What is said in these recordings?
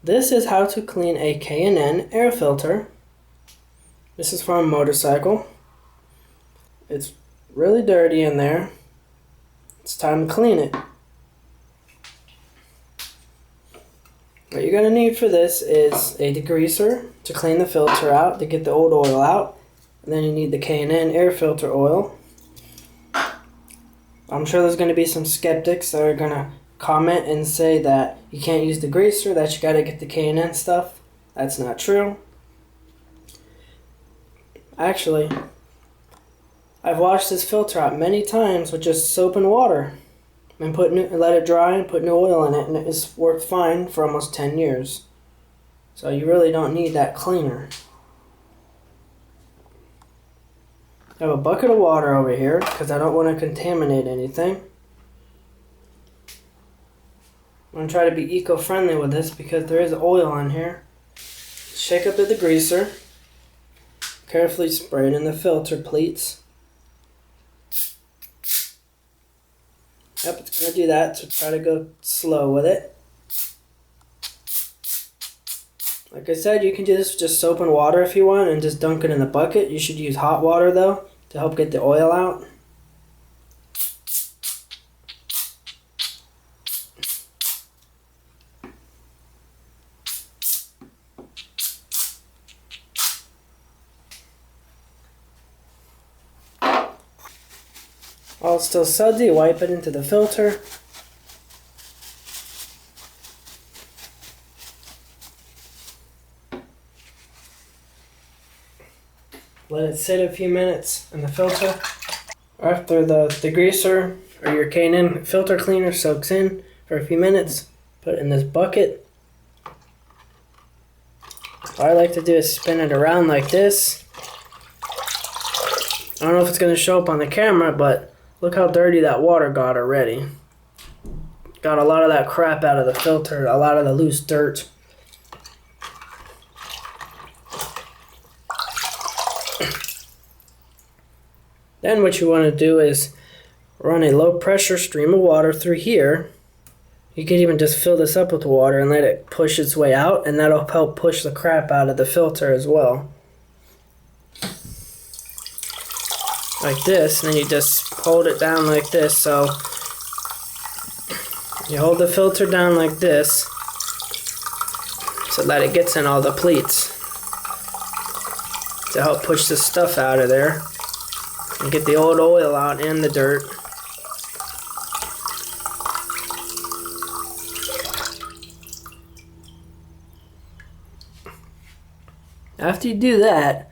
This is how to clean a K&N air filter. This is for a motorcycle. It's really dirty in there. It's time to clean it. What you're going to need for this is a degreaser to clean the filter out, to get the old oil out. And then you need the K&N air filter oil. I'm sure there's going to be some skeptics that are going to comment and say that you can't use degreaser, that you got to get the K&N stuff. That's not true. Actually, I've washed this filter out many times with just soap and water and let it dry and put new oil in it, and it's worked fine for almost 10 years. So you really don't need that cleaner. I have a bucket of water over here because I don't want to contaminate anything. I'm going to try to be eco-friendly with this because there is oil in here. Shake up the degreaser. Carefully spray it in the filter pleats. Yep, it's going to do that, so try to go slow with it. Like I said, you can do this with just soap and water if you want and just dunk it in the bucket. You should use hot water though to help get the oil out. While it's still sudsy, wipe it into the filter. Let it sit a few minutes in the filter. After the degreaser or your K&N filter cleaner soaks in for a few minutes, put it in this bucket. What I like to do is spin it around like this. I don't know if it's going to show up on the camera, but look how dirty that water got already. Got a lot of that crap out of the filter, a lot of the loose dirt. Then what you want to do is run a low pressure stream of water through here. You could even just fill this up with water and let it push its way out, and that'll help push the crap out of the filter as well. Like this, and then you just hold it down like this. So you hold the filter down like this so that it gets in all the pleats to help push the stuff out of there and get the old oil out and the dirt. After you do that,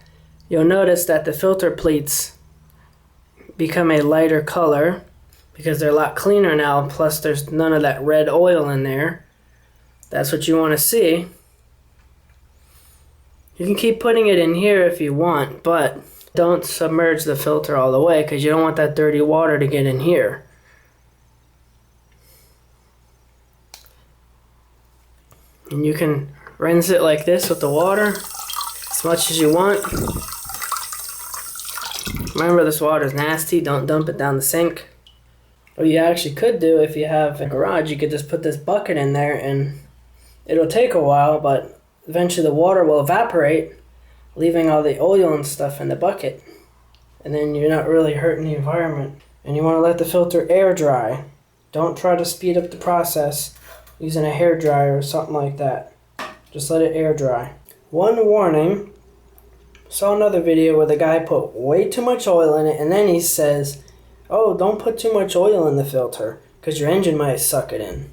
you'll notice that the filter pleats become a lighter color because they're a lot cleaner now, plus there's none of that red oil in there. That's what you want to see. You can keep putting it in here if you want, but don't submerge the filter all the way because you don't want that dirty water to get in here. And you can rinse it like this with the water as much as you want. Remember, this water is nasty. Don't dump it down the sink. What you actually could do, if you have a garage, you could just put this bucket in there, and it'll take a while, but eventually the water will evaporate, leaving all the oil and stuff in the bucket. And then you're not really hurting the environment. And you want to let the filter air dry. Don't try to speed up the process using a hair dryer or something like that. Just let it air dry. One warning. Saw another video where the guy put way too much oil in it, and then he says, oh, don't put too much oil in the filter because your engine might suck it in.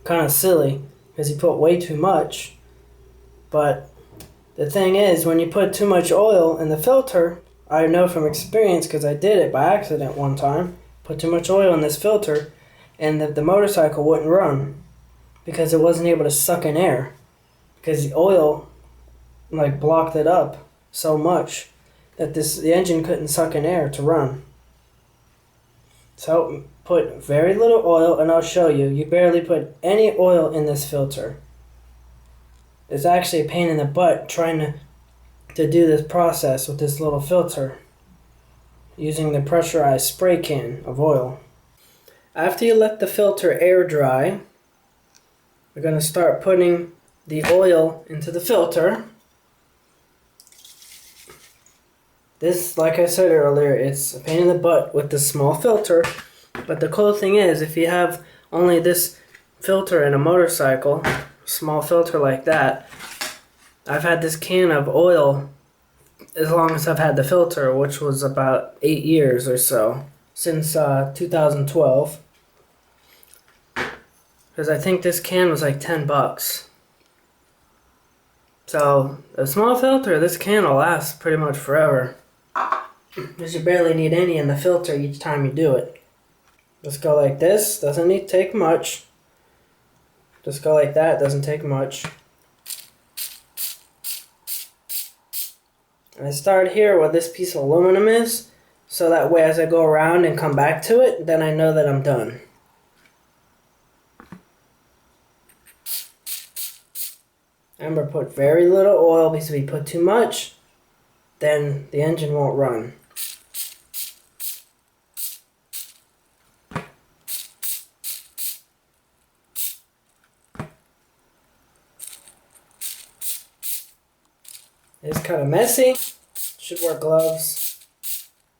Kind of silly because he put way too much. But the thing is, when you put too much oil in the filter, I know from experience because I did it by accident one time, put too much oil in this filter, and the motorcycle wouldn't run because it wasn't able to suck in air because the oil blocked it up so much that the engine couldn't suck in air to run. So put very little oil, and I'll show you. You barely put any oil in this filter. It's actually a pain in the butt trying to do this process with this little filter using the pressurized spray can of oil. After you let the filter air dry, we're going to start putting the oil into the filter. This, like I said earlier, it's a pain in the butt with the small filter. But the cool thing is, if you have only this filter in a motorcycle, small filter like that, I've had this can of oil as long as I've had the filter, which was about 8 years or so, since 2012. Because I think this can was like 10 bucks. So, a small filter, this can will last pretty much forever. Because you barely need any in the filter each time you do it. Just go like this, doesn't need to take much. Just go like that, doesn't take much. And I start here where this piece of aluminum is, so that way as I go around and come back to it, then I know that I'm done. Remember, put very little oil, because if you put too much, then the engine won't run. It's kind of messy. Should wear gloves.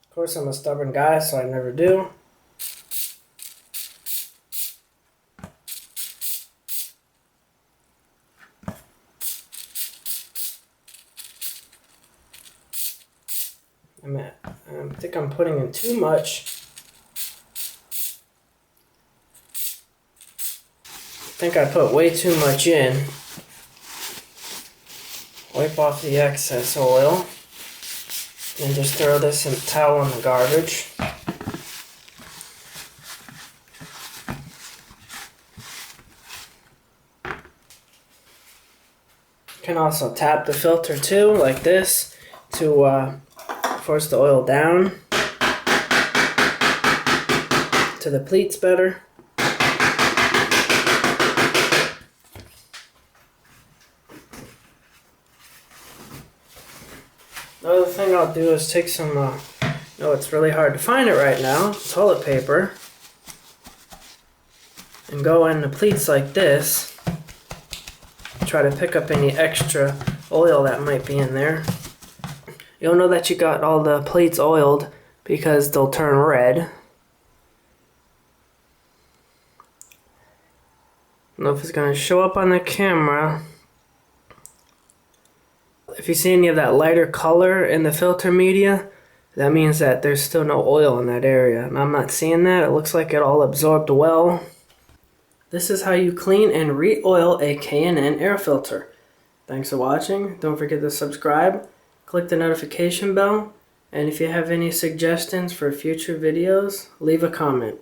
Of course, I'm a stubborn guy, so I never do. I think I'm putting in too much. I think I put way too much in. Wipe off the excess oil. And just throw this in a towel in the garbage. You can also tap the filter too, like this, to force the oil down to the pleats better. The other thing I'll do is take some, it's really hard to find it right now, toilet paper, and go in the pleats like this, try to pick up any extra oil that might be in there. You'll know that you got all the plates oiled because they'll turn red. I don't know if it's going to show up on the camera. If you see any of that lighter color in the filter media, that means that there's still no oil in that area. And I'm not seeing that. It looks like it all absorbed well. This is how you clean and re-oil a K&N air filter. Thanks for watching. Don't forget to subscribe. Click the notification bell, and if you have any suggestions for future videos, leave a comment.